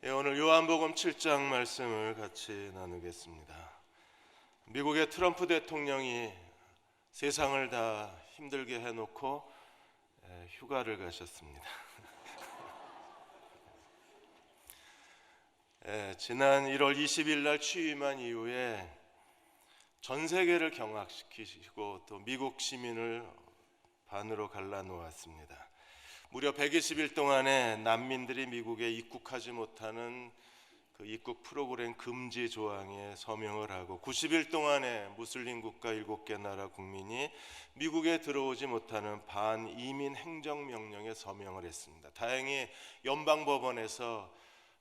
오늘 요한복음 7장 말씀을 같이 나누겠습니다. 미국의 트럼프 대통령이 세상을 다 힘들게 해놓고 휴가를 가셨습니다. 지난 1월 20일 날 취임한 이후에 전 세계를 경악시키시고 또 미국 시민을 반으로 갈라놓았습니다. 무려 120일 동안에 난민들이 미국에 입국하지 못하는 그 입국 프로그램 금지 조항에 서명을 하고 90일 동안에 무슬림 국가 7개 나라 국민이 미국에 들어오지 못하는 반이민 행정명령에 서명을 했습니다. 다행히 연방법원에서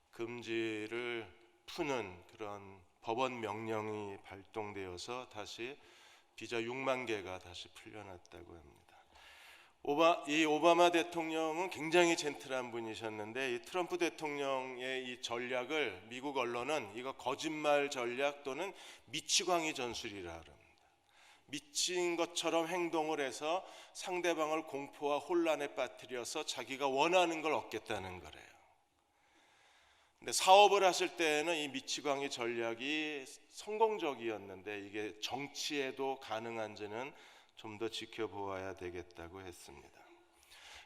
금지를 푸는 그런 법원 명령이 발동되어서 다시 비자 6만 개가 다시 풀려났다고 합니다. 이 오바마 대통령은 굉장히 젠틀한 분이셨는데 이 트럼프 대통령의 이 전략을 미국 언론은 이거 거짓말 전략 또는 미치광이 전술이라 합니다. 미친 것처럼 행동을 해서 상대방을 공포와 혼란에 빠뜨려서 자기가 원하는 걸 얻겠다는 거래요. 근데 사업을 하실 때는 이 미치광이 전략이 성공적이었는데 이게 정치에도 가능한지는 좀 더 지켜보아야 되겠다고 했습니다.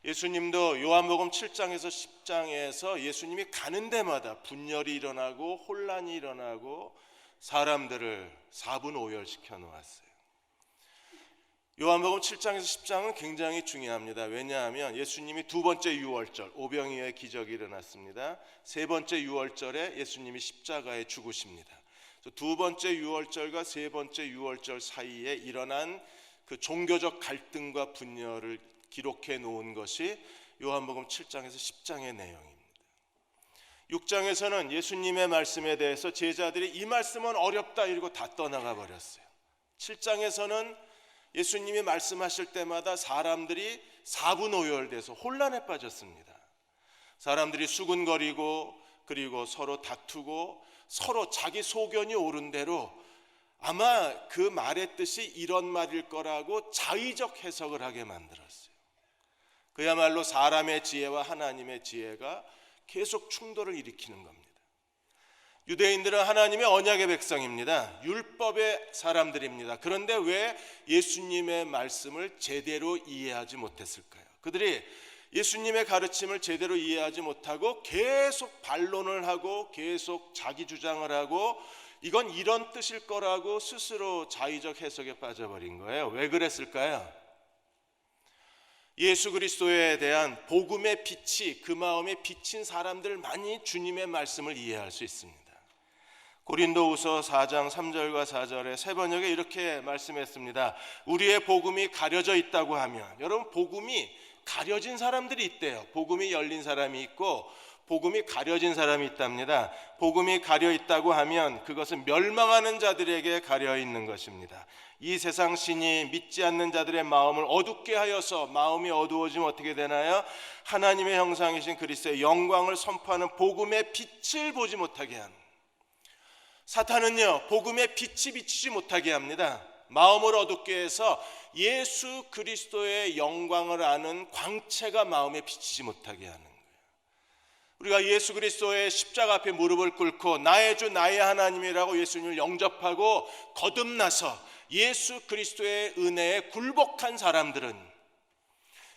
예수님도 요한복음 7장에서 10장에서 예수님이 가는 데마다 분열이 일어나고 혼란이 일어나고 사람들을 사분오열시켜 놓았어요. 요한복음 7장에서 10장은 굉장히 중요합니다. 왜냐하면 예수님이 두 번째 유월절 오병이어의 기적이 일어났습니다. 세 번째 유월절에 예수님이 십자가에 죽으십니다. 두 번째 유월절과 세 번째 유월절 사이에 일어난 그 종교적 갈등과 분열을 기록해 놓은 것이 요한복음 7장에서 10장의 내용입니다. 6장에서는 예수님의 말씀에 대해서 제자들이 이 말씀은 어렵다 이러고 다 떠나가 버렸어요. 7장에서는 예수님이 말씀하실 때마다 사람들이 사분오열돼서 혼란에 빠졌습니다. 사람들이 수군거리고 그리고 서로 다투고 서로 자기 소견이 옳은 대로 아마 그 말의 뜻이 이런 말일 거라고 자의적 해석을 하게 만들었어요. 그야말로 사람의 지혜와 하나님의 지혜가 계속 충돌을 일으키는 겁니다. 유대인들은 하나님의 언약의 백성입니다. 율법의 사람들입니다. 그런데 왜 예수님의 말씀을 제대로 이해하지 못했을까요? 그들이 예수님의 가르침을 제대로 이해하지 못하고 계속 반론을 하고 계속 자기 주장을 하고 이건 이런 뜻일 거라고 스스로 자의적 해석에 빠져버린 거예요. 왜 그랬을까요? 예수 그리스도에 대한 복음의 빛이 그 마음에 비친 사람들만이 주님의 말씀을 이해할 수 있습니다. 고린도후서 4장 3절과 4절에 세 번역에 이렇게 말씀했습니다. 우리의 복음이 가려져 있다고 하면, 여러분 복음이 가려진 사람들이 있대요. 복음이 열린 사람이 있고 복음이 가려진 사람이 있답니다. 복음이 가려 있다고 하면 그것은 멸망하는 자들에게 가려 있는 것입니다. 이 세상 신이 믿지 않는 자들의 마음을 어둡게 하여서 마음이 어두워지면 어떻게 되나요? 하나님의 형상이신 그리스도의 영광을 선포하는 복음의 빛을 보지 못하게 합니다. 사탄은요 복음의 빛이 비치지 못하게 합니다. 마음을 어둡게 해서 예수 그리스도의 영광을 아는 광채가 마음에 비치지 못하게 하는 거예요. 우리가 예수 그리스도의 십자가 앞에 무릎을 꿇고 나의 주 나의 하나님이라고 예수님을 영접하고 거듭나서 예수 그리스도의 은혜에 굴복한 사람들은,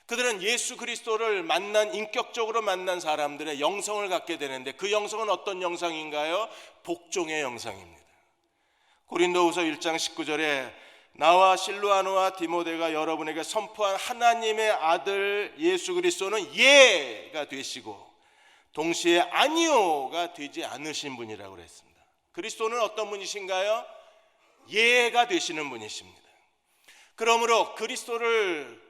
그들은 예수 그리스도를 인격적으로 만난 사람들의 영성을 갖게 되는데 그 영성은 어떤 영성인가요? 복종의 영성입니다. 고린도후서 1장 19절에 나와 실로아노와 디모데가 여러분에게 선포한 하나님의 아들 예수 그리스도는 예가 되시고 동시에 아니오가 되지 않으신 분이라고 그랬습니다. 그리스도는 어떤 분이신가요? 예가 되시는 분이십니다. 그러므로 그리스도를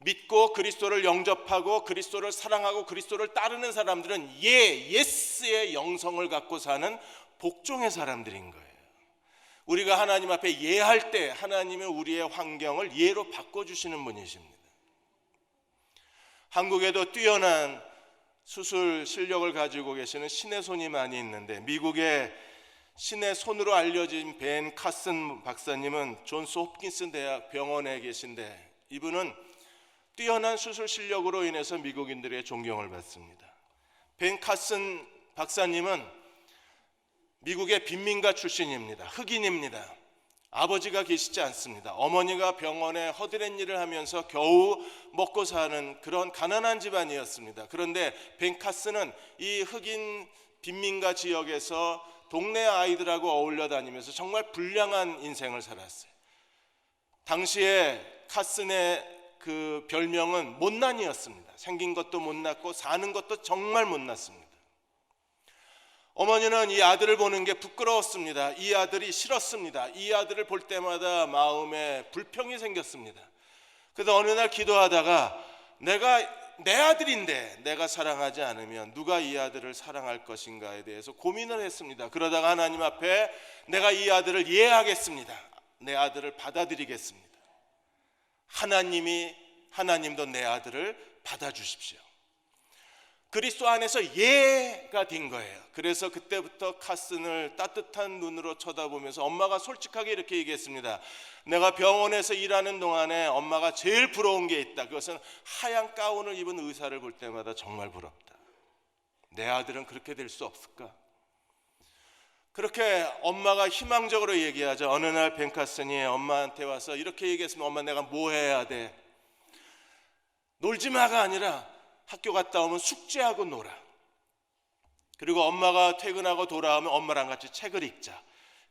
믿고 그리스도를 영접하고 그리스도를 사랑하고 그리스도를 따르는 사람들은 예스의 영성을 갖고 사는 복종의 사람들인 거예요. 우리가 하나님 앞에 예할 때 하나님은 우리의 환경을 예로 바꿔주시는 분이십니다. 한국에도 뛰어난 수술 실력을 가지고 계시는 신의 손이 많이 있는데 미국의 신의 손으로 알려진 벤 카슨 박사님은 존스 홉킨스 대학 병원에 계신데 이분은 뛰어난 수술 실력으로 인해서 미국인들의 존경을 받습니다. 벤 카슨 박사님은 미국의 빈민가 출신입니다. 흑인입니다. 아버지가 계시지 않습니다. 어머니가 병원에 허드렛 일을 하면서 겨우 먹고 사는 그런 가난한 집안이었습니다. 그런데 벤 카스는 이 흑인 빈민가 지역에서 동네 아이들하고 어울려 다니면서 정말 불량한 인생을 살았어요. 당시에 카슨의 그 별명은 못난이였습니다. 생긴 것도 못났고 사는 것도 정말 못났습니다. 어머니는 이 아들을 보는 게 부끄러웠습니다. 이 아들이 싫었습니다. 이 아들을 볼 때마다 마음에 불평이 생겼습니다. 그래서 어느 날 기도하다가 내 아들인데 내가 사랑하지 않으면 누가 이 아들을 사랑할 것인가에 대해서 고민을 했습니다. 그러다가 하나님 앞에 내가 이 아들을 이해하겠습니다. 내 아들을 받아들이겠습니다. 하나님도 내 아들을 받아주십시오. 그리스도 안에서 예가 된 거예요. 그래서 그때부터 카슨을 따뜻한 눈으로 쳐다보면서 엄마가 솔직하게 이렇게 얘기했습니다. 내가 병원에서 일하는 동안에 엄마가 제일 부러운 게 있다. 그것은 하얀 가운을 입은 의사를 볼 때마다 정말 부럽다. 내 아들은 그렇게 될 수 없을까? 그렇게 엄마가 희망적으로 얘기하자 어느 날 벤 카슨이 엄마한테 와서 이렇게 얘기했으면 엄마 내가 뭐 해야 돼? 놀지 마가 아니라 학교 갔다 오면 숙제하고 놀아. 그리고 엄마가 퇴근하고 돌아오면 엄마랑 같이 책을 읽자.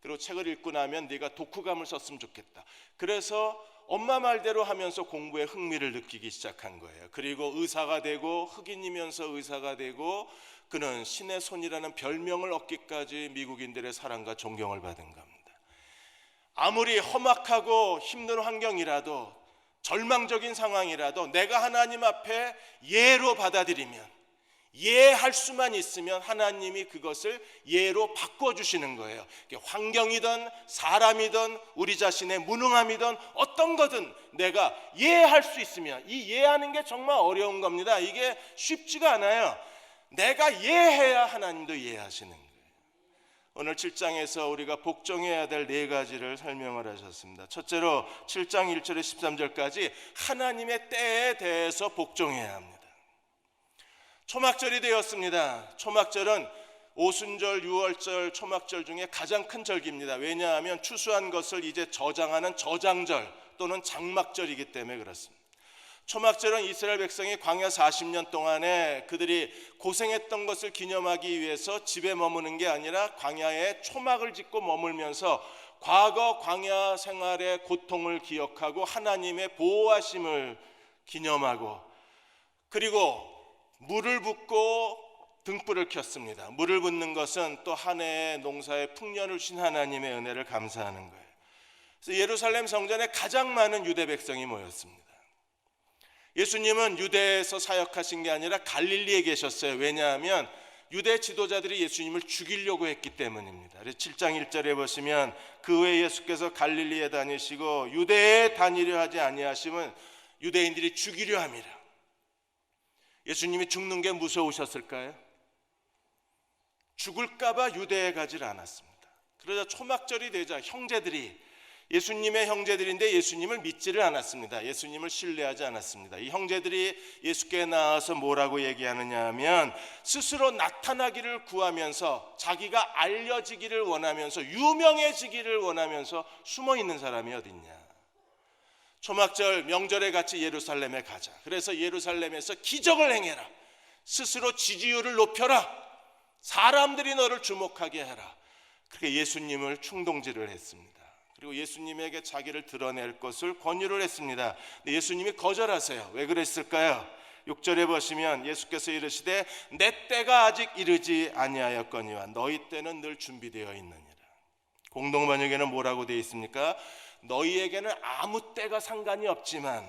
그리고 책을 읽고 나면 네가 독후감을 썼으면 좋겠다. 그래서 엄마 말대로 하면서 공부에 흥미를 느끼기 시작한 거예요. 그리고 의사가 되고 흑인이면서 의사가 되고 그는 신의 손이라는 별명을 얻기까지 미국인들의 사랑과 존경을 받은 겁니다. 아무리 험악하고 힘든 환경이라도 절망적인 상황이라도 내가 하나님 앞에 예로 받아들이면 예할 수만 있으면 하나님이 그것을 예로 바꿔주시는 거예요. 환경이든 사람이든 우리 자신의 무능함이든 어떤 거든 내가 예할 수 있으면 이 예하는 게 정말 어려운 겁니다. 이게 쉽지가 않아요. 내가 예해야 하나님도 이해하시는 거예요. 오늘 7장에서 우리가 복종해야 될 4가지를 설명을 하셨습니다. 첫째로 7장 1절에 13절까지 하나님의 때에 대해서 복종해야 합니다. 초막절이 되었습니다. 초막절은 오순절, 유월절, 초막절 중에 가장 큰 절기입니다. 왜냐하면 추수한 것을 이제 저장하는 저장절 또는 장막절이기 때문에 그렇습니다. 초막절은 이스라엘 백성이 광야 40년 동안에 그들이 고생했던 것을 기념하기 위해서 집에 머무는 게 아니라 광야에 초막을 짓고 머물면서 과거 광야 생활의 고통을 기억하고 하나님의 보호하심을 기념하고 그리고 물을 붓고 등불을 켰습니다. 물을 붓는 것은 또 한 해의 농사에 풍년을 주신 하나님의 은혜를 감사하는 거예요. 그래서 예루살렘 성전에 가장 많은 유대 백성이 모였습니다. 예수님은 유대에서 사역하신 게 아니라 갈릴리에 계셨어요. 왜냐하면 유대 지도자들이 예수님을 죽이려고 했기 때문입니다. 7장 1절에 보시면 그 후에 예수께서 갈릴리에 다니시고 유대에 다니려 하지 아니하심은 유대인들이 죽이려 함이라. 예수님이 죽는 게 무서우셨을까요? 죽을까 봐 유대에 가질 않았습니다. 그러자 초막절이 되자 형제들이 예수님의 형제들인데 예수님을 믿지를 않았습니다. 예수님을 신뢰하지 않았습니다. 이 형제들이 예수께 나와서 뭐라고 얘기하느냐 하면 스스로 나타나기를 구하면서 자기가 알려지기를 원하면서 유명해지기를 원하면서 숨어 있는 사람이 어딨냐. 초막절 명절에 같이 예루살렘에 가자. 그래서 예루살렘에서 기적을 행해라. 스스로 지지율을 높여라. 사람들이 너를 주목하게 해라. 그렇게 예수님을 충동질을 했습니다. 그리고 예수님에게 자기를 드러낼 것을 권유를 했습니다. 근데 예수님이 거절하세요. 왜 그랬을까요? 6절에 보시면 예수께서 이르시되 내 때가 아직 이르지 아니하였거니와 너희 때는 늘 준비되어 있느니라. 공동번역에는 뭐라고 되어 있습니까? 너희에게는 아무 때가 상관이 없지만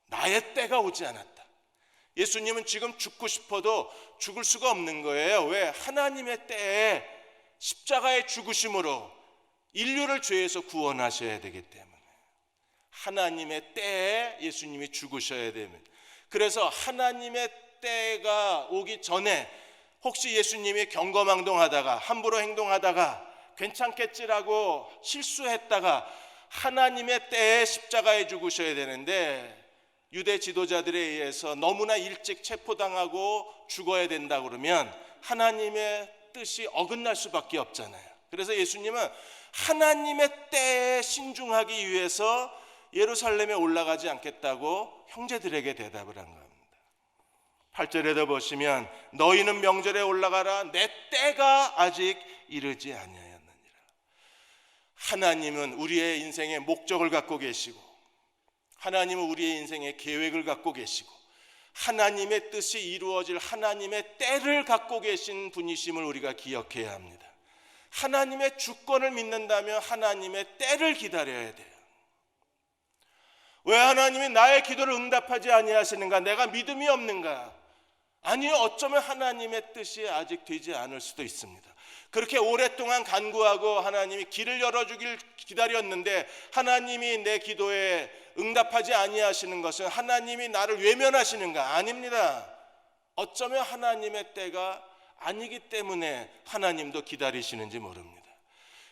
나의 때가 오지 않았다. 예수님은 지금 죽고 싶어도 죽을 수가 없는 거예요. 왜? 하나님의 때에 십자가의 죽으심으로 인류를 죄에서 구원하셔야 되기 때문에 하나님의 때에 예수님이 죽으셔야 됩니다. 그래서 하나님의 때가 오기 전에 혹시 예수님이 경거망동하다가 함부로 행동하다가 괜찮겠지라고 실수했다가 하나님의 때에 십자가에 죽으셔야 되는데 유대 지도자들에 의해서 너무나 일찍 체포당하고 죽어야 된다 그러면 하나님의 뜻이 어긋날 수밖에 없잖아요. 그래서 예수님은 하나님의 때에 신중하기 위해서 예루살렘에 올라가지 않겠다고 형제들에게 대답을 한 겁니다. 8절에도 보시면 너희는 명절에 올라가라 내 때가 아직 이르지 아니하였느니라. 하나님은 우리의 인생의 목적을 갖고 계시고, 하나님은 우리의 인생의 계획을 갖고 계시고, 하나님의 뜻이 이루어질 하나님의 때를 갖고 계신 분이심을 우리가 기억해야 합니다. 하나님의 주권을 믿는다면 하나님의 때를 기다려야 돼요. 왜 하나님이 나의 기도를 응답하지 아니하시는가? 내가 믿음이 없는가? 아니요, 어쩌면 하나님의 뜻이 아직 되지 않을 수도 있습니다. 그렇게 오랫동안 간구하고 하나님이 길을 열어주길 기다렸는데 하나님이 내 기도에 응답하지 아니하시는 것은 하나님이 나를 외면하시는가? 아닙니다. 어쩌면 하나님의 때가 아니기 때문에 하나님도 기다리시는지 모릅니다.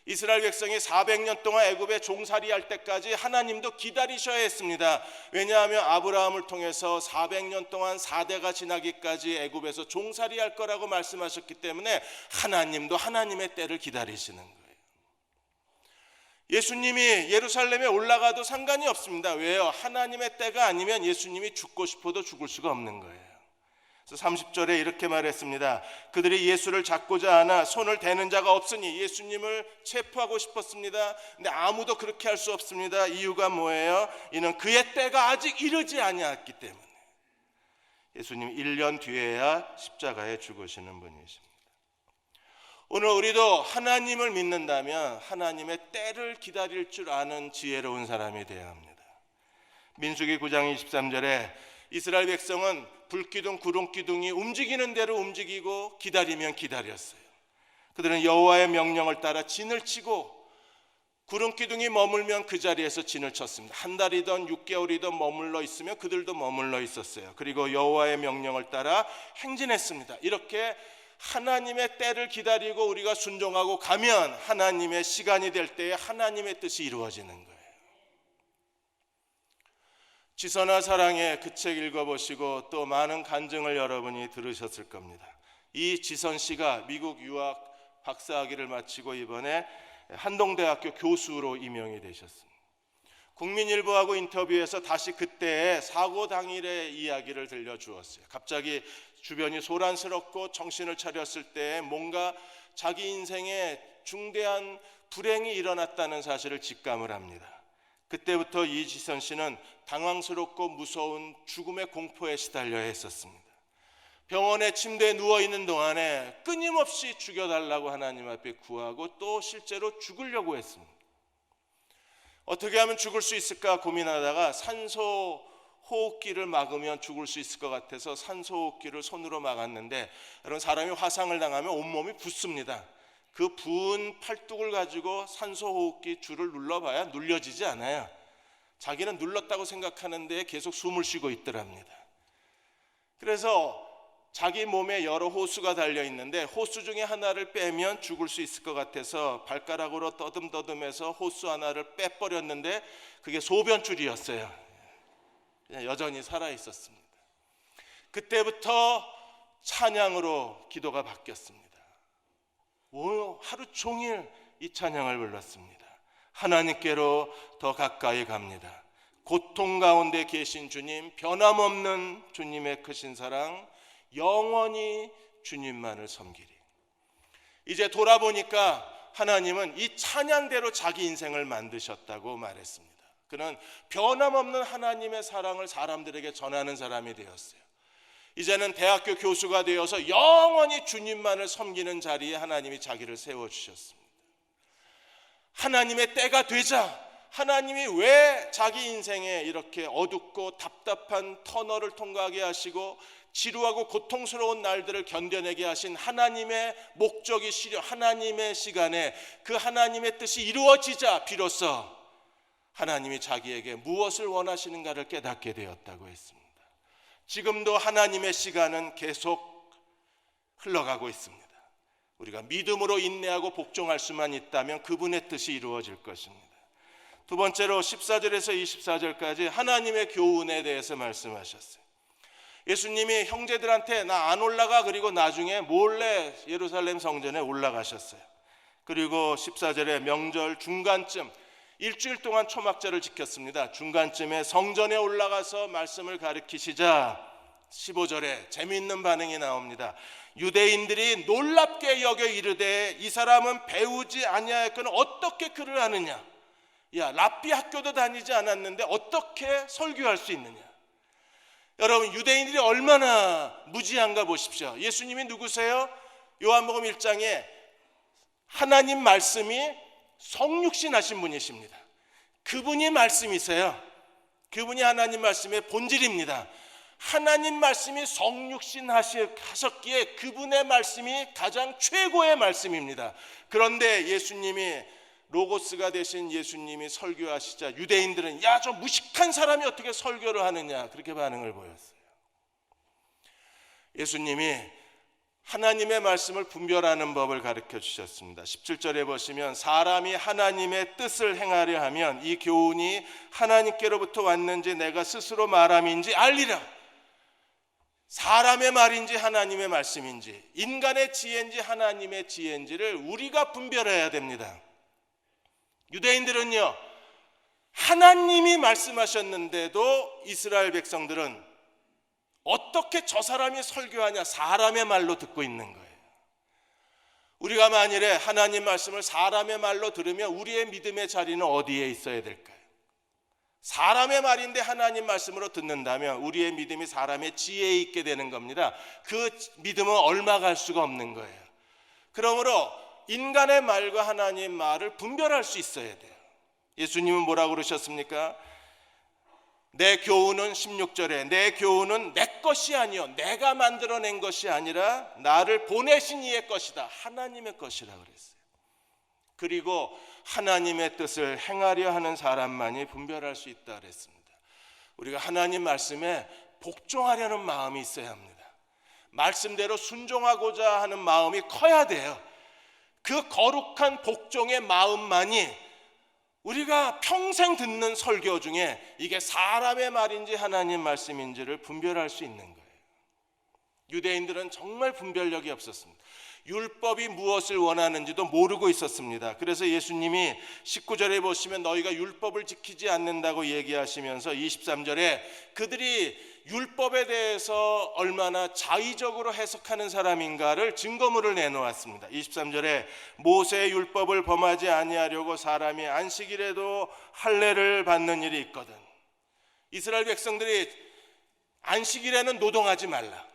이스라엘 백성이 400년 동안 애굽에 종살이할 때까지 하나님도 기다리셔야 했습니다. 왜냐하면 아브라함을 통해서 400년 동안 4대가 지나기까지 애굽에서 종살이할 거라고 말씀하셨기 때문에 하나님도 하나님의 때를 기다리시는 거예요. 예수님이 예루살렘에 올라가도 상관이 없습니다. 왜요? 하나님의 때가 아니면 예수님이 죽고 싶어도 죽을 수가 없는 거예요. 그래서 30절에 이렇게 말했습니다. 그들이 예수를 잡고자 하나 손을 대는 자가 없으니 예수님을 체포하고 싶었습니다. 근데 아무도 그렇게 할 수 없습니다. 이유가 뭐예요? 이는 그의 때가 아직 이르지 아니했기 때문에. 예수님 1년 뒤에야 십자가에 죽으시는 분이십니다. 오늘 우리도 하나님을 믿는다면 하나님의 때를 기다릴 줄 아는 지혜로운 사람이 되어야 합니다. 민수기 9장 23절에 이스라엘 백성은 불기둥 구름기둥이 움직이는 대로 움직이고 기다리면 기다렸어요. 그들은 여호와의 명령을 따라 진을 치고 구름기둥이 머물면 그 자리에서 진을 쳤습니다. 한 달이든 6개월이든 머물러 있으면 그들도 머물러 있었어요. 그리고 여호와의 명령을 따라 행진했습니다. 이렇게 하나님의 때를 기다리고 우리가 순종하고 가면 하나님의 시간이 될 때에 하나님의 뜻이 이루어지는 거예요. 지선아 사랑의 그 책 읽어보시고 또 많은 간증을 여러분이 들으셨을 겁니다. 이 지선 씨가 미국 유학 박사학위를 마치고 이번에 한동대학교 교수로 임명이 되셨습니다. 국민일보하고 인터뷰에서 다시 그때의 사고 당일의 이야기를 들려주었어요. 갑자기 주변이 소란스럽고 정신을 차렸을 때 뭔가 자기 인생에 중대한 불행이 일어났다는 사실을 직감을 합니다. 그때부터 이지선 씨는 당황스럽고 무서운 죽음의 공포에 시달려야 했었습니다. 병원의 침대에 누워있는 동안에 끊임없이 죽여달라고 하나님 앞에 구하고 또 실제로 죽으려고 했습니다. 어떻게 하면 죽을 수 있을까 고민하다가 산소 호흡기를 막으면 죽을 수 있을 것 같아서 산소 호흡기를 손으로 막았는데, 여러분 사람이 화상을 당하면 온몸이 붓습니다. 그 부은 팔뚝을 가지고 산소 호흡기 줄을 눌러봐야 눌려지지 않아요. 자기는 눌렀다고 생각하는데 계속 숨을 쉬고 있더랍니다. 그래서 자기 몸에 여러 호수가 달려 있는데 호수 중에 하나를 빼면 죽을 수 있을 것 같아서 발가락으로 떠듬떠듬해서 호수 하나를 빼버렸는데 그게 소변줄이었어요. 그냥 여전히 살아 있었습니다. 그때부터 찬양으로 기도가 바뀌었습니다. 하루 종일 이 찬양을 불렀습니다. 하나님께로 더 가까이 갑니다. 고통 가운데 계신 주님, 변함없는 주님의 크신 사랑, 영원히 주님만을 섬기리. 이제 돌아보니까 하나님은 이 찬양대로 자기 인생을 만드셨다고 말했습니다. 그는 변함없는 하나님의 사랑을 사람들에게 전하는 사람이 되었어요. 이제는 대학교 교수가 되어서 영원히 주님만을 섬기는 자리에 하나님이 자기를 세워주셨습니다. 하나님의 때가 되자 하나님이 왜 자기 인생에 이렇게 어둡고 답답한 터널을 통과하게 하시고 지루하고 고통스러운 날들을 견뎌내게 하신 하나님의 목적이 실현, 하나님의 시간에 그 하나님의 뜻이 이루어지자 비로소 하나님이 자기에게 무엇을 원하시는가를 깨닫게 되었다고 했습니다. 지금도 하나님의 시간은 계속 흘러가고 있습니다. 우리가 믿음으로 인내하고 복종할 수만 있다면 그분의 뜻이 이루어질 것입니다. 두 번째로 14절에서 24절까지 하나님의 교훈에 대해서 말씀하셨어요. 예수님이 형제들한테 나 안 올라가, 그리고 나중에 몰래 예루살렘 성전에 올라가셨어요. 그리고 14절에 명절 중간쯤 일주일 동안 초막절을 지켰습니다. 중간쯤에 성전에 올라가서 말씀을 가르치시자 15절에 재미있는 반응이 나옵니다. 유대인들이 놀랍게 여겨 이르되 이 사람은 배우지 아니하였거늘 어떻게 그를 아느냐. 야, 랍비 학교도 다니지 않았는데 어떻게 설교할 수 있느냐. 여러분, 유대인들이 얼마나 무지한가 보십시오. 예수님이 누구세요? 요한복음 1장에 하나님 말씀이 성육신 하신 분이십니다. 그분이 말씀이세요. 그분이 하나님 말씀의 본질입니다. 하나님 말씀이 성육신 하셨기에 그분의 말씀이 가장 최고의 말씀입니다. 그런데 예수님이 로고스가 되신 예수님이 설교하시자 유대인들은 야, 저 무식한 사람이 어떻게 설교를 하느냐, 그렇게 반응을 보였어요. 예수님이 하나님의 말씀을 분별하는 법을 가르쳐 주셨습니다. 17절에 보시면 사람이 하나님의 뜻을 행하려 하면 이 교훈이 하나님께로부터 왔는지 내가 스스로 말함인지 알리라. 사람의 말인지 하나님의 말씀인지, 인간의 지혜인지 하나님의 지혜인지를 우리가 분별해야 됩니다. 유대인들은요, 하나님이 말씀하셨는데도 이스라엘 백성들은 어떻게 저 사람이 설교하냐, 사람의 말로 듣고 있는 거예요. 우리가 만일에 하나님 말씀을 사람의 말로 들으면 우리의 믿음의 자리는 어디에 있어야 될까요? 사람의 말인데 하나님 말씀으로 듣는다면 우리의 믿음이 사람의 지혜에 있게 되는 겁니다. 그 믿음은 얼마 갈 수가 없는 거예요. 그러므로 인간의 말과 하나님의 말을 분별할 수 있어야 돼요. 예수님은 뭐라고 그러셨습니까? 내 교훈은 16절에 내 교훈은 내 것이 아니요 내가 만들어낸 것이 아니라 나를 보내신 이의 것이다. 하나님의 것이라 그랬어요. 그리고 하나님의 뜻을 행하려 하는 사람만이 분별할 수 있다 그랬습니다. 우리가 하나님 말씀에 복종하려는 마음이 있어야 합니다. 말씀대로 순종하고자 하는 마음이 커야 돼요. 그 거룩한 복종의 마음만이 우리가 평생 듣는 설교 중에 이게 사람의 말인지 하나님 말씀인지를 분별할 수 있는 거예요. 유대인들은 정말 분별력이 없었습니다. 율법이 무엇을 원하는지도 모르고 있었습니다. 그래서 예수님이 19절에 보시면 너희가 율법을 지키지 않는다고 얘기하시면서 23절에 그들이 율법에 대해서 얼마나 자의적으로 해석하는 사람인가를 증거물을 내놓았습니다. 23절에 모세의 율법을 범하지 아니하려고 사람이 안식일에도 할례를 받는 일이 있거든. 이스라엘 백성들이 안식일에는 노동하지 말라.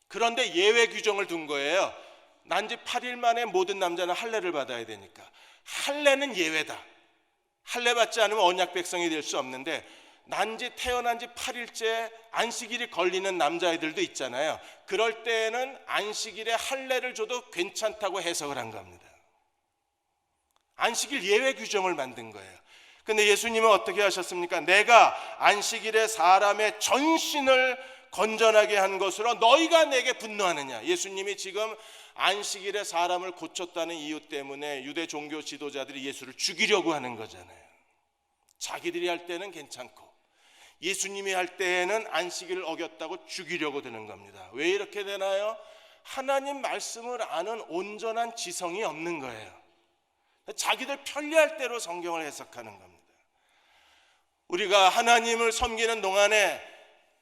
그런데 예외 규정을 둔 거예요. 난지 8일 만에 모든 남자는 할례를 받아야 되니까. 할례는 예외다. 할례 받지 않으면 언약 백성이 될 수 없는데 태어난 지 8일째 안식일이 걸리는 남자애들도 있잖아요. 그럴 때에는 안식일에 할례를 줘도 괜찮다고 해석을 한 겁니다. 안식일 예외 규정을 만든 거예요. 근데 예수님은 어떻게 하셨습니까? 내가 안식일에 사람의 전신을 건전하게 한 것으로 너희가 내게 분노하느냐. 예수님이 지금 안식일에 사람을 고쳤다는 이유 때문에 유대 종교 지도자들이 예수를 죽이려고 하는 거잖아요. 자기들이 할 때는 괜찮고 예수님이 할 때에는 안식일을 어겼다고 죽이려고 드는 겁니다. 왜 이렇게 되나요? 하나님 말씀을 아는 온전한 지성이 없는 거예요. 자기들 편리할 대로 성경을 해석하는 겁니다. 우리가 하나님을 섬기는 동안에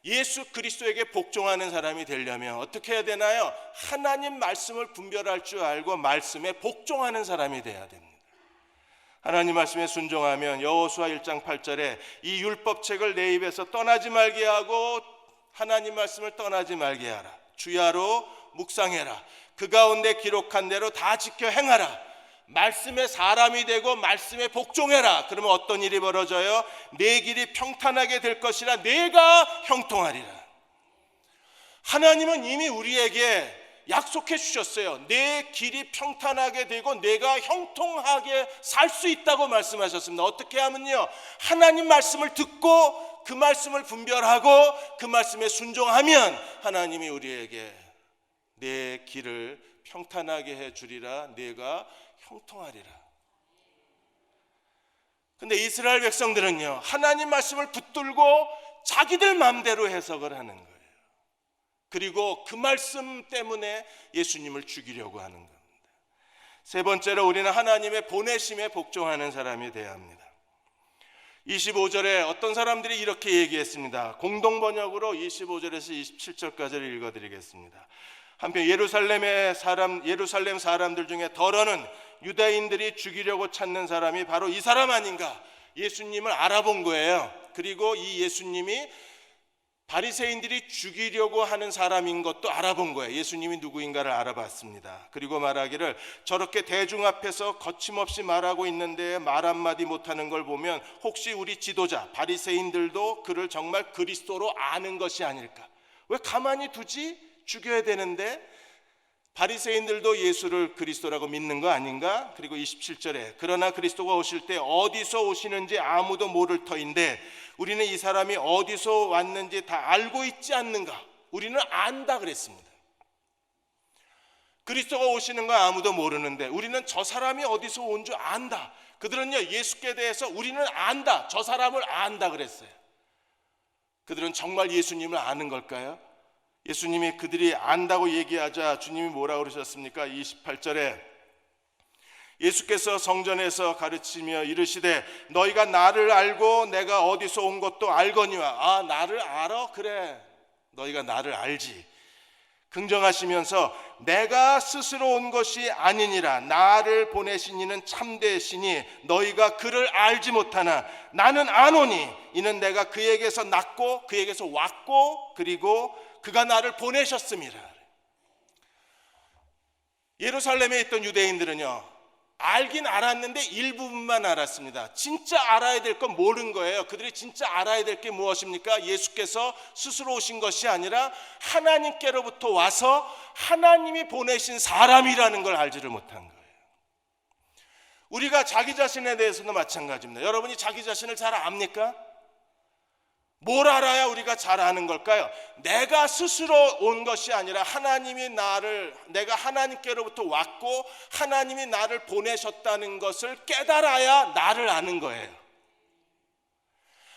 예수 그리스도에게 복종하는 사람이 되려면 어떻게 해야 되나요? 하나님 말씀을 분별할 줄 알고 말씀에 복종하는 사람이 돼야 됩니다. 하나님 말씀에 순종하면 여호수아 1장 8절에 이 율법책을 내 입에서 떠나지 말게 하고 하나님 말씀을 떠나지 말게 하라. 주야로 묵상해라. 그 가운데 기록한 대로 다 지켜 행하라. 말씀의 사람이 되고 말씀에 복종해라. 그러면 어떤 일이 벌어져요? 내 길이 평탄하게 될 것이라 내가 형통하리라. 하나님은 이미 우리에게 약속해 주셨어요. 내 길이 평탄하게 되고 내가 형통하게 살 수 있다고 말씀하셨습니다. 어떻게 하면요? 하나님 말씀을 듣고 그 말씀을 분별하고 그 말씀에 순종하면 하나님이 우리에게 내 길을 평탄하게 해 주리라. 내가 형통하리라. 근데 이스라엘 백성들은요, 하나님 말씀을 붙들고 자기들 마음대로 해석을 하는 거예요. 그리고 그 말씀 때문에 예수님을 죽이려고 하는 겁니다. 세 번째로 우리는 하나님의 보내심에 복종하는 사람이 되어야 합니다. 25절에 어떤 사람들이 이렇게 얘기했습니다. 공동 번역으로 25절에서 27절까지를 읽어드리겠습니다. 한편 예루살렘 사람들 중에 더러는 유대인들이 죽이려고 찾는 사람이 바로 이 사람 아닌가, 예수님을 알아본 거예요. 그리고 이 예수님이 바리새인들이 죽이려고 하는 사람인 것도 알아본 거예요. 예수님이 누구인가를 알아봤습니다. 그리고 말하기를, 저렇게 대중 앞에서 거침없이 말하고 있는데 말 한마디 못하는 걸 보면 혹시 우리 지도자 바리새인들도 그를 정말 그리스도로 아는 것이 아닐까? 왜 가만히 두지? 죽여야 되는데 바리새인들도 예수를 그리스도라고 믿는 거 아닌가? 그리고 27절에 그러나 그리스도가 오실 때 어디서 오시는지 아무도 모를 터인데 우리는 이 사람이 어디서 왔는지 다 알고 있지 않는가? 우리는 안다 그랬습니다. 그리스도가 오시는 거 아무도 모르는데 우리는 저 사람이 어디서 온 줄 안다. 그들은요, 예수께 대해서 우리는 안다, 저 사람을 안다 그랬어요. 그들은 정말 예수님을 아는 걸까요? 예수님이 그들이 안다고 얘기하자 주님이 뭐라고 그러셨습니까? 28절에 예수께서 성전에서 가르치며 이르시되 너희가 나를 알고 내가 어디서 온 것도 알거니와. 아, 나를 알아? 그래, 너희가 나를 알지. 긍정하시면서 내가 스스로 온 것이 아니니라 나를 보내신 이는 참되시니 너희가 그를 알지 못하나 나는 아노니 이는 내가 그에게서 났고 그에게서 왔고 그리고 그가 나를 보내셨음이라. 예루살렘에 있던 유대인들은요, 알긴 알았는데 일부분만 알았습니다. 진짜 알아야 될 건 모르는 거예요. 그들이 진짜 알아야 될 게 무엇입니까? 예수께서 스스로 오신 것이 아니라 하나님께로부터 와서 하나님이 보내신 사람이라는 걸 알지를 못한 거예요. 우리가 자기 자신에 대해서도 마찬가지입니다. 여러분이 자기 자신을 잘 압니까? 뭘 알아야 우리가 잘 아는 걸까요? 내가 스스로 온 것이 아니라 내가 하나님께로부터 왔고 하나님이 나를 보내셨다는 것을 깨달아야 나를 아는 거예요.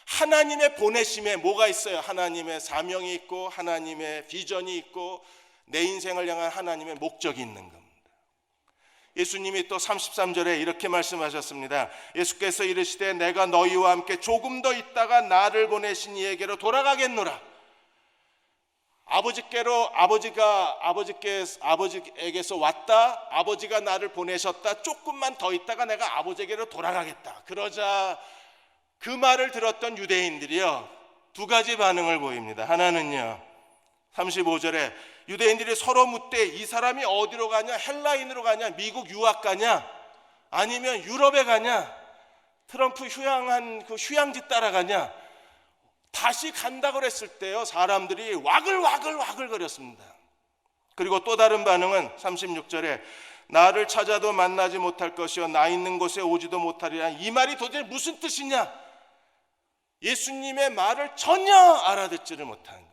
하나님의 보내심에 뭐가 있어요? 하나님의 사명이 있고 하나님의 비전이 있고 내 인생을 향한 하나님의 목적이 있는 겁니다. 예수님이 또 33절에 이렇게 말씀하셨습니다. 예수께서 이르시되 내가 너희와 함께 조금 더 있다가 나를 보내신 이에게로 돌아가겠노라. 아버지에게서 왔다, 아버지가 나를 보내셨다, 조금만 더 있다가 내가 아버지에게로 돌아가겠다. 그러자 그 말을 들었던 유대인들이요, 두 가지 반응을 보입니다. 하나는요, 35절에 유대인들이 서로 묻되 이 사람이 어디로 가냐? 헬라인으로 가냐? 미국 유학 가냐? 아니면 유럽에 가냐? 트럼프 휴양한 그 휴양지 따라가냐? 다시 간다고 그랬을 때요, 사람들이 와글와글 거렸습니다. 그리고 또 다른 반응은 36절에 나를 찾아도 만나지 못할 것이요 나 있는 곳에 오지도 못하리라. 이 말이 도대체 무슨 뜻이냐? 예수님의 말을 전혀 알아듣지를 못한 거예요.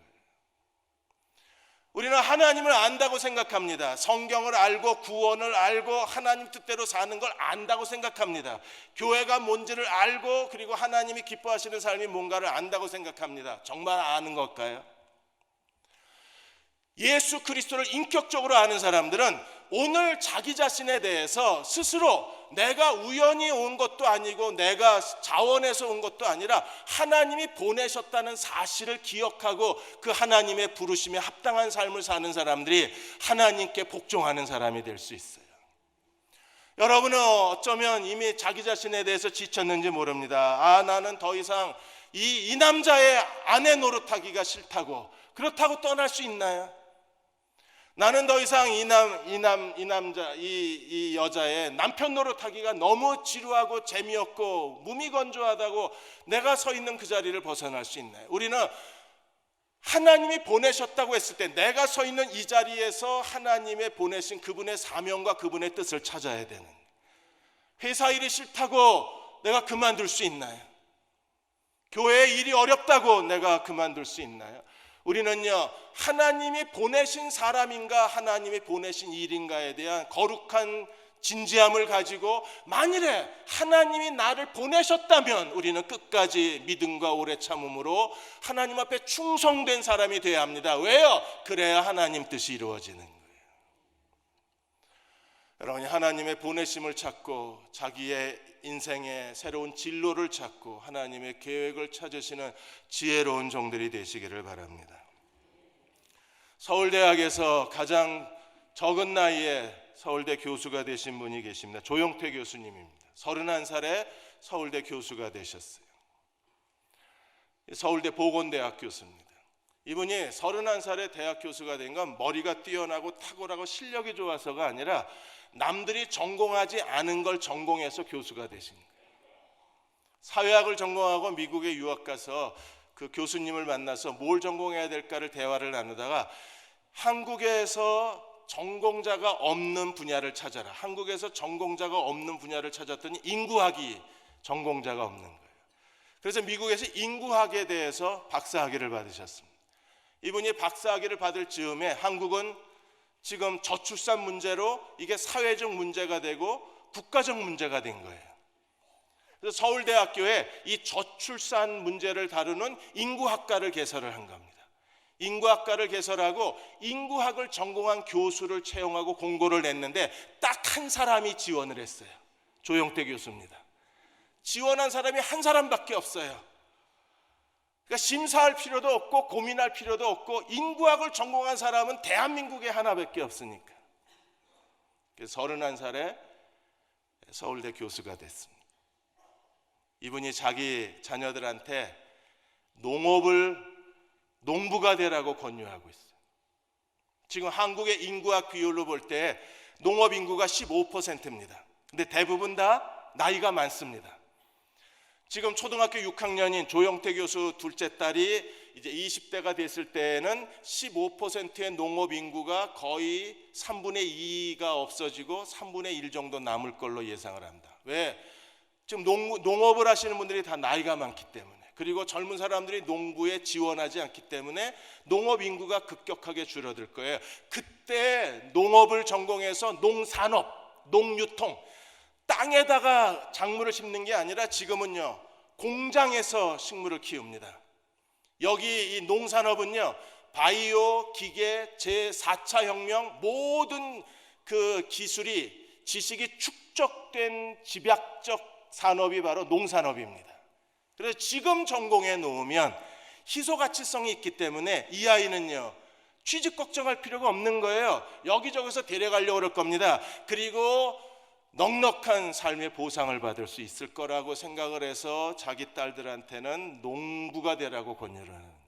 우리는 하나님을 안다고 생각합니다. 성경을 알고 구원을 알고 하나님 뜻대로 사는 걸 안다고 생각합니다. 교회가 뭔지를 알고 그리고 하나님이 기뻐하시는 삶이 뭔가를 안다고 생각합니다. 정말 아는 걸까요? 예수 그리스도를 인격적으로 아는 사람들은 오늘 자기 자신에 대해서 스스로 내가 우연히 온 것도 아니고 내가 자원해서 온 것도 아니라 하나님이 보내셨다는 사실을 기억하고 그 하나님의 부르심에 합당한 삶을 사는 사람들이 하나님께 복종하는 사람이 될 수 있어요. 여러분은 어쩌면 이미 자기 자신에 대해서 지쳤는지 모릅니다. 아, 나는 더 이상 이 남자의 아내 노릇하기가 싫다고, 그렇다고 떠날 수 있나요? 나는 더 이상 이 여자의 남편 노릇하기가 너무 지루하고 재미없고 무미건조하다고 내가 서 있는 그 자리를 벗어날 수 있나요? 우리는 하나님이 보내셨다고 했을 때 내가 서 있는 이 자리에서 하나님의 보내신 그분의 사명과 그분의 뜻을 찾아야 되는, 회사 일이 싫다고 내가 그만둘 수 있나요? 교회 일이 어렵다고 내가 그만둘 수 있나요? 우리는요, 하나님이 보내신 사람인가 하나님이 보내신 일인가에 대한 거룩한 진지함을 가지고 만일에 하나님이 나를 보내셨다면 우리는 끝까지 믿음과 오래 참음으로 하나님 앞에 충성된 사람이 되어야 합니다. 왜요? 그래야 하나님 뜻이 이루어지는 거예요. 여러분이 하나님의 보내심을 찾고 자기의 인생의 새로운 진로를 찾고 하나님의 계획을 찾으시는 지혜로운 종들이 되시기를 바랍니다. 서울대학에서 가장 적은 나이에 서울대 교수가 되신 분이 계십니다. 조영태 교수님입니다. 31살에 서울대 교수가 되셨어요. 서울대 보건대학 교수입니다. 이분이 31살에 대학 교수가 된 건 머리가 뛰어나고 탁월하고 실력이 좋아서가 아니라 남들이 전공하지 않은 걸 전공해서 교수가 되신 거예요. 사회학을 전공하고 미국에 유학 가서 그 교수님을 만나서 뭘 전공해야 될까를 대화를 나누다가 한국에서 전공자가 없는 분야를 찾아라. 한국에서 전공자가 없는 분야를 찾았더니 인구학이 전공자가 없는 거예요. 그래서 미국에서 인구학에 대해서 박사학위를 받으셨습니다. 이분이 박사학위를 받을 즈음에 한국은 지금 저출산 문제로 이게 사회적 문제가 되고 국가적 문제가 된 거예요. 그래서 서울대학교에 이 저출산 문제를 다루는 인구학과를 개설을 한 겁니다. 인구학과를 개설하고 인구학을 전공한 교수를 채용하고 공고를 냈는데 딱 한 사람이 지원을 했어요. 조영태 교수입니다. 지원한 사람이 한 사람밖에 없어요. 그러니까 심사할 필요도 없고 고민할 필요도 없고 인구학을 전공한 사람은 대한민국에 하나밖에 없으니까. 그래서 31살에 서울대 교수가 됐습니다. 이분이 자기 자녀들한테 농부가 되라고 권유하고 있어요. 지금 한국의 인구학 비율로 볼 때 농업 인구가 15%입니다. 근데 대부분 다 나이가 많습니다. 지금 초등학교 6학년인 조영태 교수 둘째 딸이 이제 20대가 됐을 때에는 15%의 농업 인구가 거의 3분의 2가 없어지고 3분의 1 정도 남을 걸로 예상을 합니다. 왜? 지금 농업을 하시는 분들이 다 나이가 많기 때문에, 그리고 젊은 사람들이 농부에 지원하지 않기 때문에 농업 인구가 급격하게 줄어들 거예요. 그때 농업을 전공해서 농산업, 농유통, 땅에다가 작물을 심는 게 아니라 지금은요 공장에서 식물을 키웁니다. 여기 이 농산업은요 바이오, 기계, 제4차 혁명 모든 그 기술이 지식이 축적된 집약적 산업이 바로 농산업입니다. 그래서 지금 전공해 놓으면 희소 가치성이 있기 때문에 이 아이는요 취직 걱정할 필요가 없는 거예요. 여기저기서 데려가려고 그럴 겁니다. 그리고 넉넉한 삶의 보상을 받을 수 있을 거라고 생각을 해서 자기 딸들한테는 농부가 되라고 권유를 하는 거예요.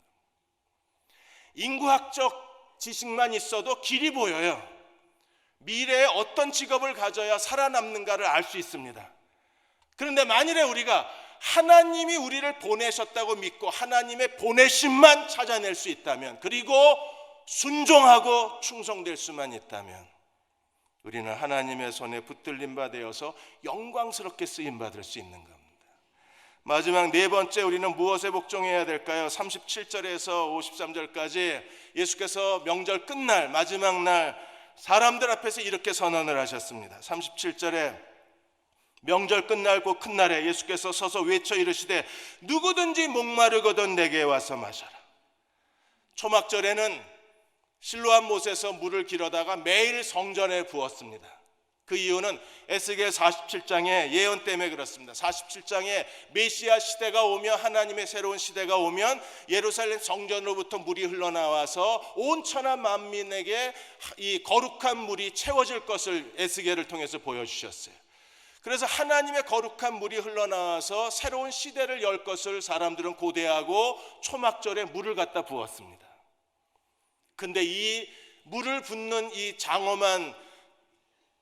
인구학적 지식만 있어도 길이 보여요. 미래에 어떤 직업을 가져야 살아남는가를 알 수 있습니다. 그런데 만일에 우리가 하나님이 우리를 보내셨다고 믿고 하나님의 보내심만 찾아낼 수 있다면, 그리고 순종하고 충성될 수만 있다면 우리는 하나님의 손에 붙들림 바 되어서 영광스럽게 쓰임 받을 수 있는 겁니다. 마지막 네 번째, 우리는 무엇에 복종해야 될까요? 37절에서 53절까지 예수께서 명절 끝날 마지막 날 사람들 앞에서 이렇게 선언을 하셨습니다. 37절에 명절 끝날 곧 큰 날에 예수께서 서서 외쳐 이르시되 누구든지 목마르거든 내게 와서 마셔라. 초막절에는 실로암 못에서 물을 길어다가 매일 성전에 부었습니다. 그 이유는 에스겔 47장의 예언 때문에 그렇습니다. 47장에 메시아 시대가 오면, 하나님의 새로운 시대가 오면 예루살렘 성전으로부터 물이 흘러나와서 온 천하 만민에게 이 거룩한 물이 채워질 것을 에스겔을 통해서 보여주셨어요. 그래서 하나님의 거룩한 물이 흘러나와서 새로운 시대를 열 것을 사람들은 고대하고 초막절에 물을 갖다 부었습니다. 근데 이 물을 붓는 이 장엄한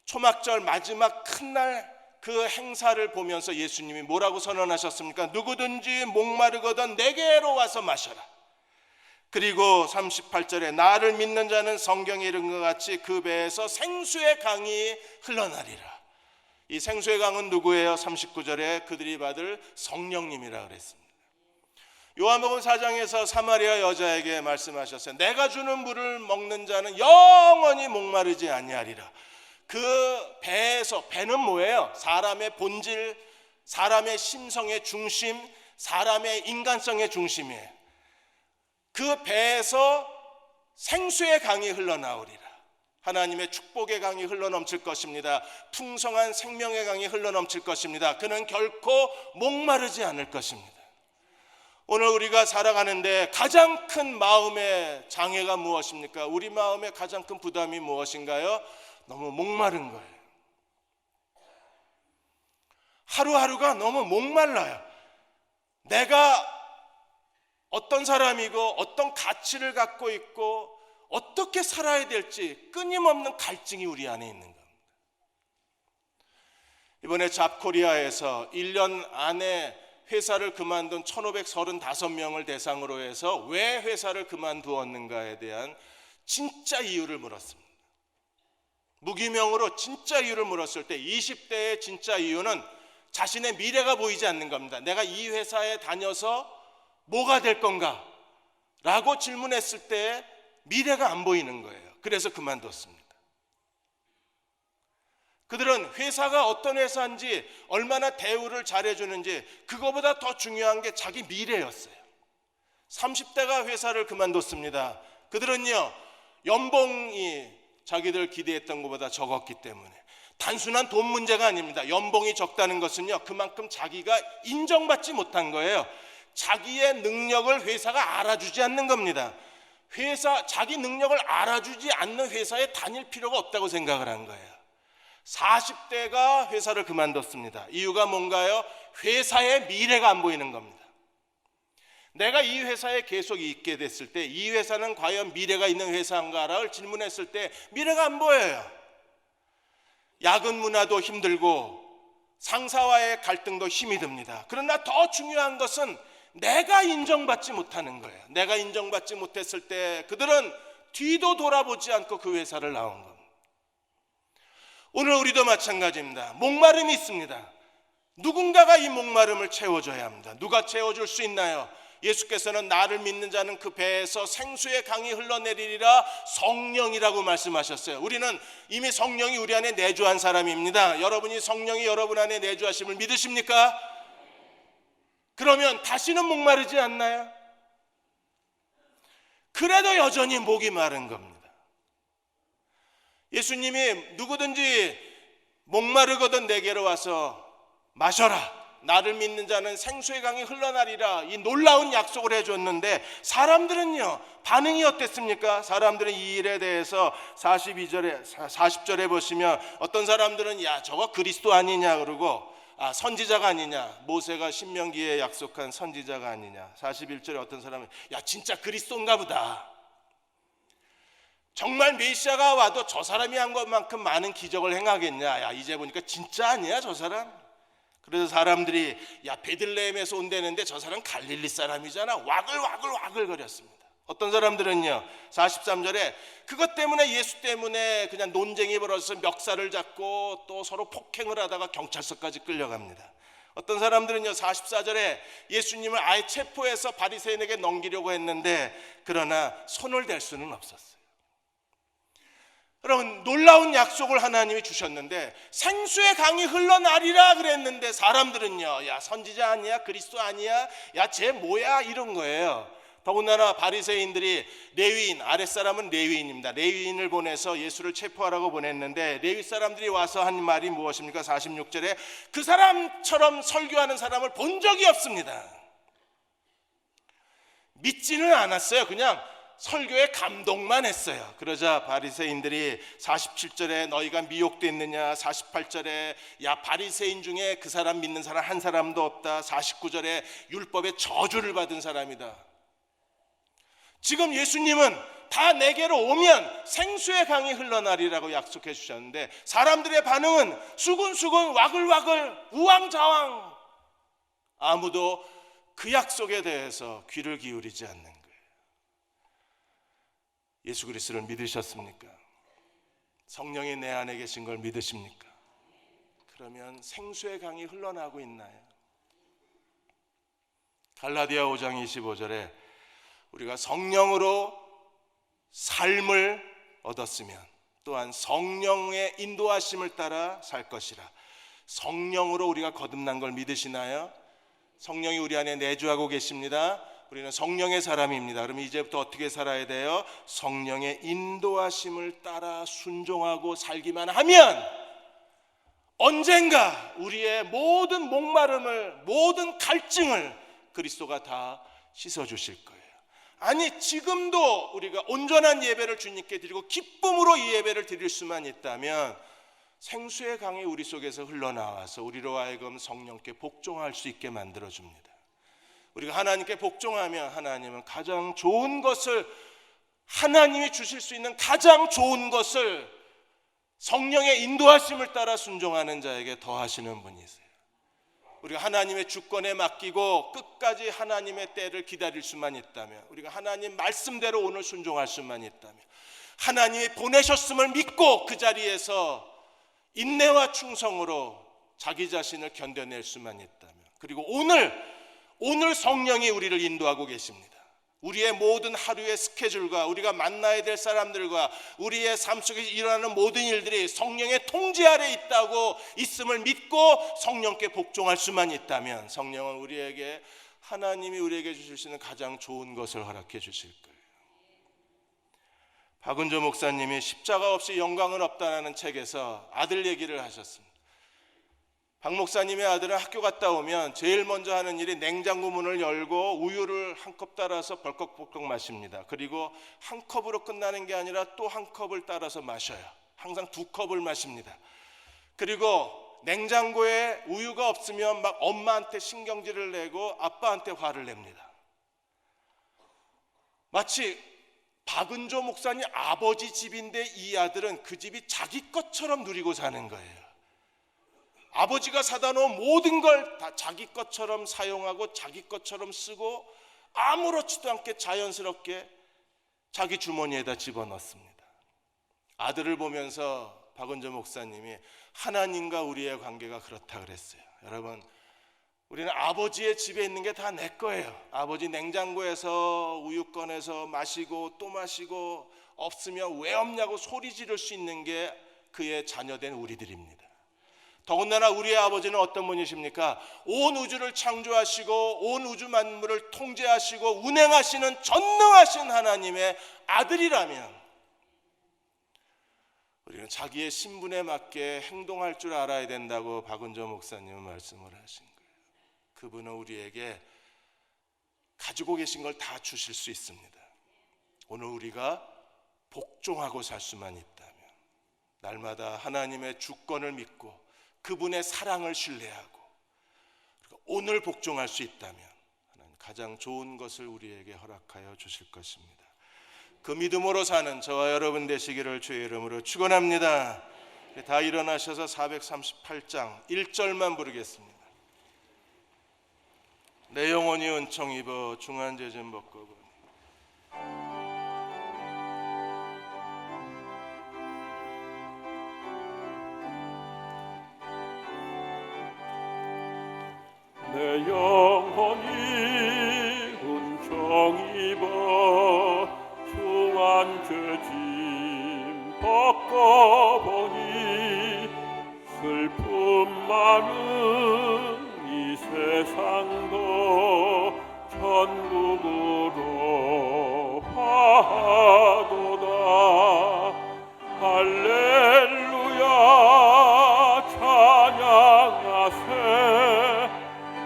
초막절 마지막 큰 날 그 행사를 보면서 예수님이 뭐라고 선언하셨습니까? 누구든지 목마르거든 내게로 와서 마셔라. 그리고 38절에 나를 믿는 자는 성경에 이른 것 같이 그 배에서 생수의 강이 흘러나리라. 이 생수의 강은 누구예요? 39절에 그들이 받을 성령님이라 그랬습니다. 요한복음 4장에서 사마리아 여자에게 말씀하셨어요. 내가 주는 물을 먹는 자는 영원히 목마르지 아니하리라. 그 배에서, 배는 뭐예요? 사람의 본질, 사람의 심성의 중심, 사람의 인간성의 중심이에요. 그 배에서 생수의 강이 흘러나오리라. 하나님의 축복의 강이 흘러넘칠 것입니다. 풍성한 생명의 강이 흘러넘칠 것입니다. 그는 결코 목마르지 않을 것입니다. 오늘 우리가 살아가는데 가장 큰 마음의 장애가 무엇입니까? 우리 마음의 가장 큰 부담이 무엇인가요? 너무 목마른 거예요. 하루하루가 너무 목말라요. 내가 어떤 사람이고 어떤 가치를 갖고 있고 어떻게 살아야 될지 끊임없는 갈증이 우리 안에 있는 겁니다. 이번에 잡코리아에서 1년 안에 회사를 그만둔 1535명을 대상으로 해서 왜 회사를 그만두었는가에 대한 진짜 이유를 물었습니다. 무기명으로 진짜 이유를 물었을 때 20대의 진짜 이유는 자신의 미래가 보이지 않는 겁니다. 내가 이 회사에 다녀서 뭐가 될 건가? 라고 질문했을 때 미래가 안 보이는 거예요. 그래서 그만뒀습니다. 그들은 회사가 어떤 회사인지, 얼마나 대우를 잘해주는지, 그거보다 더 중요한 게 자기 미래였어요. 30대가 회사를 그만뒀습니다. 그들은요, 연봉이 자기들 기대했던 것보다 적었기 때문에. 단순한 돈 문제가 아닙니다. 연봉이 적다는 것은요, 그만큼 자기가 인정받지 못한 거예요. 자기의 능력을 회사가 알아주지 않는 겁니다. 자기 능력을 알아주지 않는 회사에 다닐 필요가 없다고 생각을 한 거예요. 40대가 회사를 그만뒀습니다. 이유가 뭔가요? 회사의 미래가 안 보이는 겁니다. 내가 이 회사에 계속 있게 됐을 때 이 회사는 과연 미래가 있는 회사인가를 질문했을 때 미래가 안 보여요. 야근 문화도 힘들고 상사와의 갈등도 힘이 듭니다. 그러나 더 중요한 것은 내가 인정받지 못하는 거예요. 내가 인정받지 못했을 때 그들은 뒤도 돌아보지 않고 그 회사를 나온 겁니다. 오늘 우리도 마찬가지입니다. 목마름이 있습니다. 누군가가 이 목마름을 채워줘야 합니다. 누가 채워줄 수 있나요? 예수께서는 나를 믿는 자는 그 배에서 생수의 강이 흘러내리리라 성령이라고 말씀하셨어요. 우리는 이미 성령이 우리 안에 내주한 사람입니다. 여러분이 성령이 여러분 안에 내주하심을 믿으십니까? 그러면 다시는 목마르지 않나요? 그래도 여전히 목이 마른 겁니다. 예수님이 누구든지 목마르거든 내게로 와서 마셔라. 나를 믿는 자는 생수의 강이 흘러나리라. 이 놀라운 약속을 해줬는데 사람들은요, 반응이 어땠습니까? 사람들은 이 일에 대해서 40절에 보시면 어떤 사람들은 야, 저거 그리스도 아니냐 그러고 선지자가 아니냐, 모세가 신명기에 약속한 선지자가 아니냐. 41절에 어떤 사람은 야, 진짜 그리스도인가 보다. 정말 메시아가 와도 저 사람이 한 것만큼 많은 기적을 행하겠냐. 야, 이제 보니까 진짜 아니야 저 사람. 그래서 사람들이 야, 베들레헴에서 온다는데 저 사람 갈릴리 사람이잖아. 와글와글 거렸습니다. 어떤 사람들은요, 43절에 그것 때문에, 예수 때문에 그냥 논쟁이 벌어져서 멱살을 잡고 또 서로 폭행을 하다가 경찰서까지 끌려갑니다. 어떤 사람들은요, 44절에 예수님을 아예 체포해서 바리새인에게 넘기려고 했는데 그러나 손을 댈 수는 없었어요. 여러분, 놀라운 약속을 하나님이 주셨는데 생수의 강이 흘러나리라 그랬는데 사람들은요, 야, 선지자 아니야? 그리스도 아니야? 야, 쟤 뭐야? 이런 거예요. 더군다나 바리새인들이 레위인, 아랫사람은 레위인입니다. 레위인을 보내서 예수를 체포하라고 보냈는데 레위 사람들이 와서 한 말이 무엇입니까? 46절에 그 사람처럼 설교하는 사람을 본 적이 없습니다. 믿지는 않았어요. 그냥 설교에 감동만 했어요. 그러자 바리새인들이 47절에 너희가 미혹됐느냐, 48절에 야, 바리새인 중에 그 사람 믿는 사람 한 사람도 없다, 49절에 율법의 저주를 받은 사람이다. 지금 예수님은 다 내게로 오면 생수의 강이 흘러나리라고 약속해 주셨는데 사람들의 반응은 수근수근 와글와글 우왕좌왕. 아무도 그 약속에 대해서 귀를 기울이지 않는 거예요. 예수 그리스도를 믿으셨습니까? 성령이 내 안에 계신 걸 믿으십니까? 그러면 생수의 강이 흘러나오고 있나요? 갈라디아 5장 25절에 우리가 성령으로 삶을 얻었으면 또한 성령의 인도하심을 따라 살 것이라. 성령으로 우리가 거듭난 걸 믿으시나요? 성령이 우리 안에 내주하고 계십니다. 우리는 성령의 사람입니다. 그럼 이제부터 어떻게 살아야 돼요? 성령의 인도하심을 따라 순종하고 살기만 하면 언젠가 우리의 모든 목마름을, 모든 갈증을 그리스도가 다 씻어주실 거예요. 아니, 지금도 우리가 온전한 예배를 주님께 드리고 기쁨으로 이 예배를 드릴 수만 있다면 생수의 강이 우리 속에서 흘러나와서 우리로 하여금 성령께 복종할 수 있게 만들어줍니다. 우리가 하나님께 복종하면 하나님은 가장 좋은 것을, 하나님이 주실 수 있는 가장 좋은 것을 성령의 인도하심을 따라 순종하는 자에게 더하시는 분이세요. 우리가 하나님의 주권에 맡기고 끝까지 하나님의 때를 기다릴 수만 있다면, 우리가 하나님 말씀대로 오늘 순종할 수만 있다면, 하나님이 보내셨음을 믿고 그 자리에서 인내와 충성으로 자기 자신을 견뎌낼 수만 있다면, 그리고 오늘 성령이 우리를 인도하고 계십니다. 우리의 모든 하루의 스케줄과 우리가 만나야 될 사람들과 우리의 삶 속에 일어나는 모든 일들이 성령의 통제 아래 있음을 믿고 성령께 복종할 수만 있다면 성령은 우리에게, 하나님이 우리에게 주실 수 있는 가장 좋은 것을 허락해 주실 거예요. 박은조 목사님이 십자가 없이 영광은 없다라는 책에서 아들 얘기를 하셨습니다. 박 목사님의 아들은 학교 갔다 오면 제일 먼저 하는 일이 냉장고 문을 열고 우유를 한 컵 따라서 벌컥벌컥 마십니다. 그리고 한 컵으로 끝나는 게 아니라 또 한 컵을 따라서 마셔요. 항상 2컵을 마십니다. 그리고 냉장고에 우유가 없으면 막 엄마한테 신경질을 내고 아빠한테 화를 냅니다. 마치 박은조 목사님 아버지 집인데 이 아들은 그 집이 자기 것처럼 누리고 사는 거예요. 아버지가 사다 놓은 모든 걸 다 자기 것처럼 사용하고 자기 것처럼 쓰고 아무렇지도 않게 자연스럽게 자기 주머니에다 집어넣습니다. 아들을 보면서 박은조 목사님이 하나님과 우리의 관계가 그렇다 그랬어요. 여러분, 우리는 아버지의 집에 있는 게 다 내 거예요. 아버지 냉장고에서 우유 꺼내서 마시고 또 마시고, 없으면 왜 없냐고 소리 지를 수 있는 게 그의 자녀된 우리들입니다. 더군다나 우리의 아버지는 어떤 분이십니까? 온 우주를 창조하시고 온 우주 만물을 통제하시고 운행하시는 전능하신 하나님의 아들이라면 우리는 자기의 신분에 맞게 행동할 줄 알아야 된다고 박은조 목사님은 말씀을 하신 거예요. 그분은 우리에게 가지고 계신 걸 다 주실 수 있습니다. 오늘 우리가 복종하고 살 수만 있다면, 날마다 하나님의 주권을 믿고 그분의 사랑을 신뢰하고 그리고 오늘 복종할 수 있다면 하나님 가장 좋은 것을 우리에게 허락하여 주실 것입니다. 그 믿음으로 사는 저와 여러분 되시기를 주의 이름으로 축원합니다. 다 일어나셔서 438장 1절만 부르겠습니다. 내 영혼이 은총 입어 중한 죄짐 벗고 보니 내 영혼이 은총 입어 중한 죄짐 벗고 보니 슬픔 많은 이 세상도 천국으로 화도다. 할렐루야 찬양하세.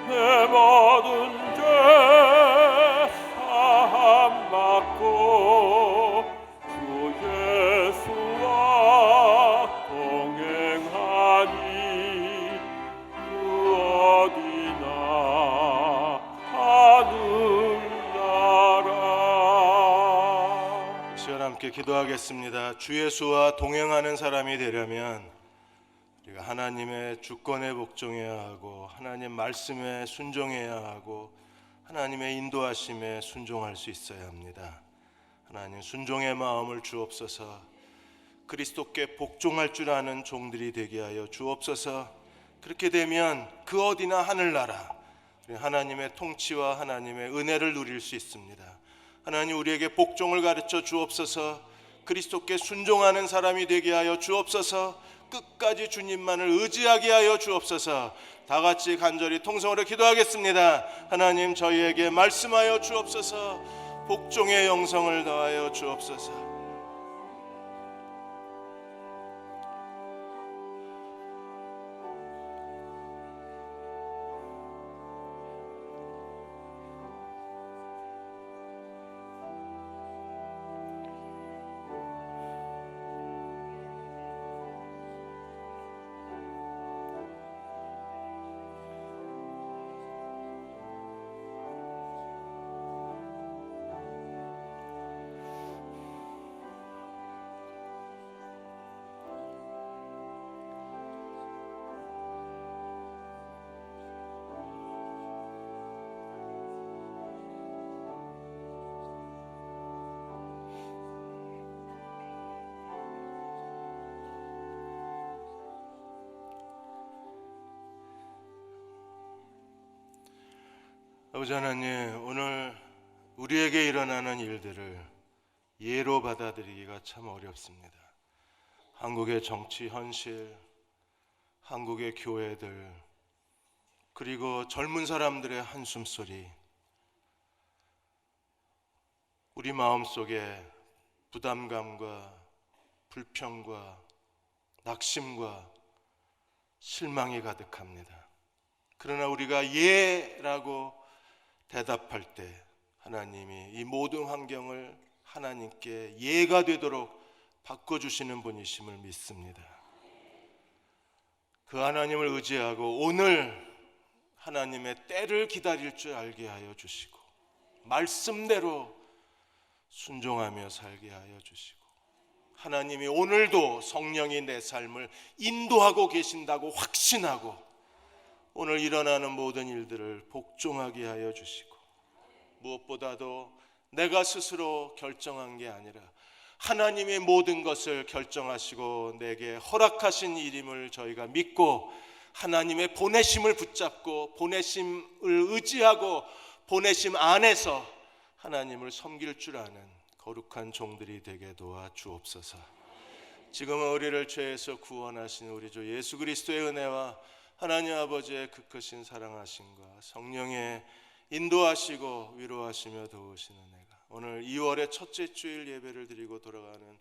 내 모든 죄 사함 받고 주 예수와 동행하니 그 어디나 하늘나라. 시간 함께 기도하겠습니다. 주 예수와 동행하는 사람이 되려면 우리가 하나님의 주권에 복종해야 하고 하나님 말씀에 순종해야 하고 하나님의 인도하심에 순종할 수 있어야 합니다. 하나님 순종의 마음을 주옵소서. 그리스도께 복종할 줄 아는 종들이 되게 하여 주옵소서. 그렇게 되면 그 어디나 하늘나라, 하나님의 통치와 하나님의 은혜를 누릴 수 있습니다. 하나님 우리에게 복종을 가르쳐 주옵소서. 그리스도께 순종하는 사람이 되게 하여 주옵소서. 끝까지 주님만을 의지하게 하여 주옵소서. 다 같이 간절히 통성으로 기도하겠습니다. 하나님, 저희에게 말씀하여 주옵소서. 복종의 영성을 더하여 주옵소서. 아버지 하나님, 오늘 우리에게 일어나는 일들을 예로 받아들이기가 참 어렵습니다. 한국의 정치 현실, 한국의 교회들, 그리고 젊은 사람들의 한숨소리, 우리 마음속에 부담감과 불평과 낙심과 실망이 가득합니다. 그러나 우리가 예라고 대답할 때 하나님이 이 모든 환경을 하나님께 예가 되도록 바꿔주시는 분이심을 믿습니다. 그 하나님을 의지하고 오늘 하나님의 때를 기다릴 줄 알게 하여 주시고 말씀대로 순종하며 살게 하여 주시고 하나님이 오늘도 성령이 내 삶을 인도하고 계신다고 확신하고 오늘 일어나는 모든 일들을 복종하게 하여 주시고 무엇보다도 내가 스스로 결정한 게 아니라 하나님의 모든 것을 결정하시고 내게 허락하신 일임을 저희가 믿고 하나님의 보내심을 붙잡고 보내심을 의지하고 보내심 안에서 하나님을 섬길 줄 아는 거룩한 종들이 되게 도와 주옵소서. 지금은 우리를 죄에서 구원하신 우리 주 예수 그리스도의 은혜와 하나님 아버지의 그 크신 사랑하심과 성령의 인도하시고 위로하시며 도우시는 은혜가 오늘 2월의 첫째 주일 예배를 드리고 돌아가는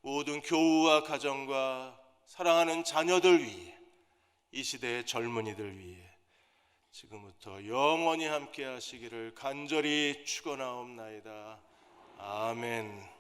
모든 교우와 가정과 사랑하는 자녀들 위해 이 시대의 젊은이들 위해 지금부터 영원히 함께 하시기를 간절히 축원하옵나이다. 아멘.